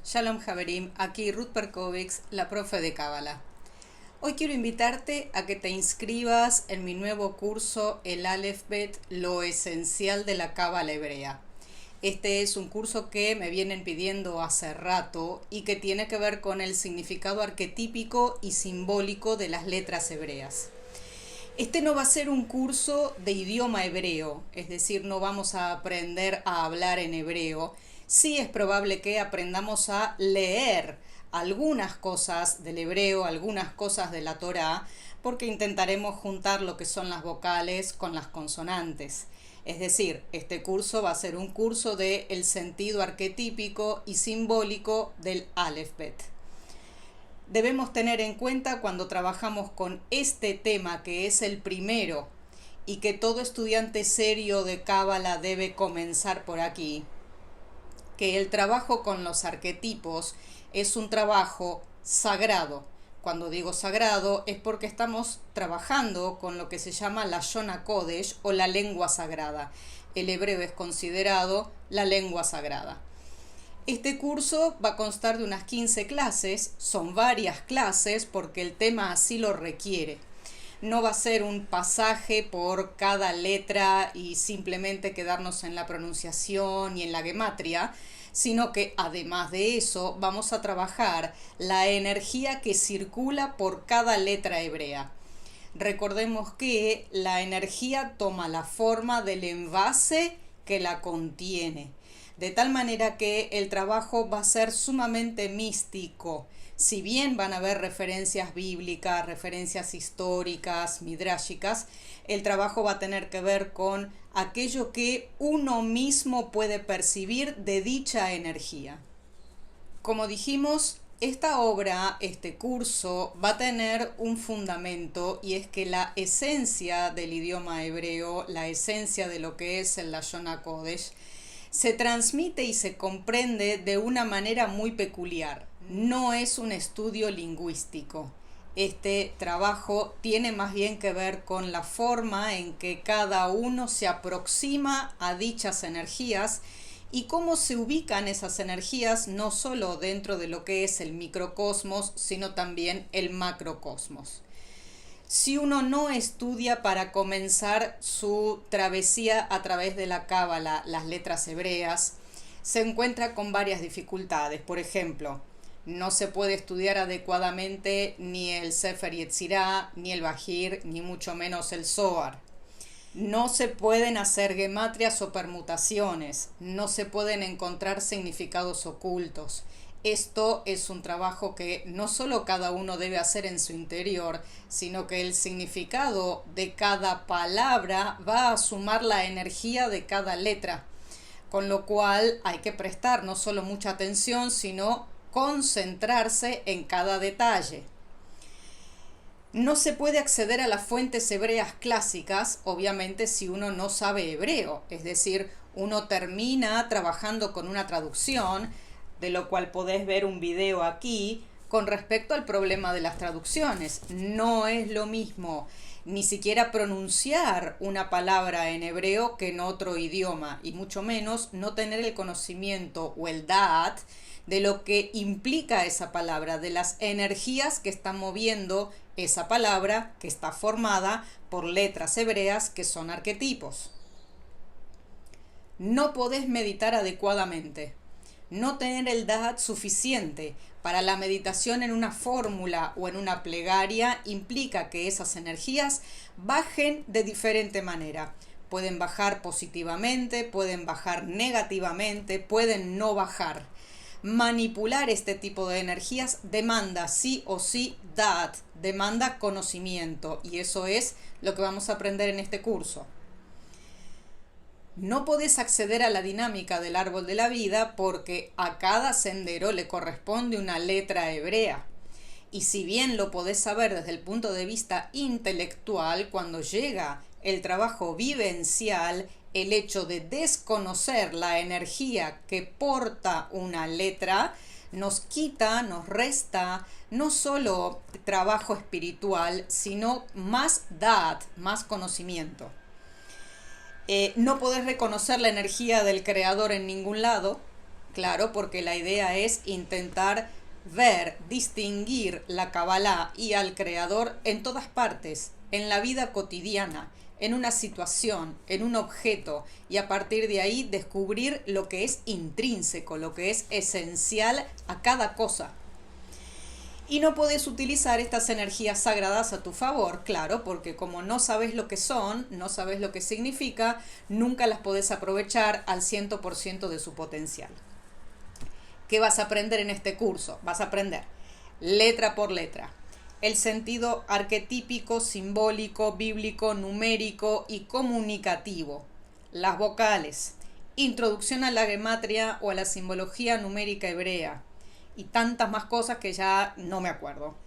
Shalom Haverim, aquí Ruth Perkovics, la profe de Cábala. Hoy quiero invitarte a que te inscribas en mi nuevo curso, el Aleph Bet, lo esencial de la Cábala hebrea. Este es un curso que me vienen pidiendo hace rato y que tiene que ver con el significado arquetípico y simbólico de las letras hebreas. Este no va a ser un curso de idioma hebreo, es decir, no vamos a aprender a hablar en hebreo. Sí es probable que aprendamos a leer algunas cosas del hebreo, algunas cosas de la Torá, porque intentaremos juntar lo que son las vocales con las consonantes. Es decir, este curso va a ser un curso de el sentido arquetípico y simbólico del Aleph Bet. Debemos tener en cuenta cuando trabajamos con este tema, que es el primero, y que todo estudiante serio de Cábala debe comenzar por aquí, que el trabajo con los arquetipos es un trabajo sagrado. Cuando digo sagrado es porque estamos trabajando con lo que se llama la Lashon HaKodesh o la lengua sagrada. El hebreo es considerado la lengua sagrada. Este curso va a constar de unas 15 clases, son varias clases porque el tema así lo requiere. No va a ser un pasaje por cada letra y simplemente quedarnos en la pronunciación y en la gematria, sino que además de eso vamos a trabajar la energía que circula por cada letra hebrea. Recordemos que la energía toma la forma del envase que la contiene, de tal manera que el trabajo va a ser sumamente místico. Si bien van a haber referencias bíblicas, referencias históricas, midráshicas, el trabajo va a tener que ver con aquello que uno mismo puede percibir de dicha energía. Como dijimos, esta obra, este curso, va a tener un fundamento, y es que la esencia del idioma hebreo, la esencia de lo que es el Lashon HaKodesh, se transmite y se comprende de una manera muy peculiar. No es un estudio lingüístico. Este trabajo tiene más bien que ver con la forma en que cada uno se aproxima a dichas energías y cómo se ubican esas energías no solo dentro de lo que es el microcosmos, sino también el macrocosmos. Si uno no estudia para comenzar su travesía a través de la Cábala, las letras hebreas, se encuentra con varias dificultades. Por ejemplo, no se puede estudiar adecuadamente ni el Sefer Yetzirah, ni el Bajir, ni mucho menos el Zohar. No se pueden hacer gematrias o permutaciones, no se pueden encontrar significados ocultos. Esto es un trabajo que no solo cada uno debe hacer en su interior, sino que el significado de cada palabra va a sumar la energía de cada letra, con lo cual hay que prestar no solo mucha atención, sino concentrarse en cada detalle. No se puede acceder a las fuentes hebreas clásicas, obviamente, si uno no sabe hebreo, es decir, uno termina trabajando con una traducción, de lo cual podés ver un video aquí, con respecto al problema de las traducciones. No es lo mismo ni siquiera pronunciar una palabra en hebreo que en otro idioma, y mucho menos no tener el conocimiento o el da'at de lo que implica esa palabra, de las energías que están moviendo esa palabra, que está formada por letras hebreas que son arquetipos. No podés meditar adecuadamente. No tener el da'at suficiente para la meditación en una fórmula o en una plegaria implica que esas energías bajen de diferente manera. Pueden bajar positivamente, pueden bajar negativamente, pueden no bajar. Manipular este tipo de energías demanda sí o sí da'at, demanda conocimiento, y eso es lo que vamos a aprender en este curso. No podés acceder a la dinámica del árbol de la vida porque a cada sendero le corresponde una letra hebrea. Y si bien lo podés saber desde el punto de vista intelectual, cuando llega el trabajo vivencial, el hecho de desconocer la energía que porta una letra nos quita, nos resta no solo trabajo espiritual, sino más da'at, más conocimiento. No podés reconocer la energía del creador en ningún lado, Claro, porque la idea es intentar ver, distinguir la Kabbalah y al Creador en todas partes, en la vida cotidiana, en una situación, en un objeto, y a partir de ahí descubrir lo que es intrínseco, lo que es esencial a cada cosa. Y no podés utilizar estas energías sagradas a tu favor, claro, porque como no sabes lo que son, no sabes lo que significa, nunca las podés aprovechar al 100% de su potencial. ¿Qué vas a aprender en este curso? Vas a aprender letra por letra, el sentido arquetípico, simbólico, bíblico, numérico y comunicativo, las vocales, introducción a la gematria o a la simbología numérica hebrea y tantas más cosas que ya no me acuerdo.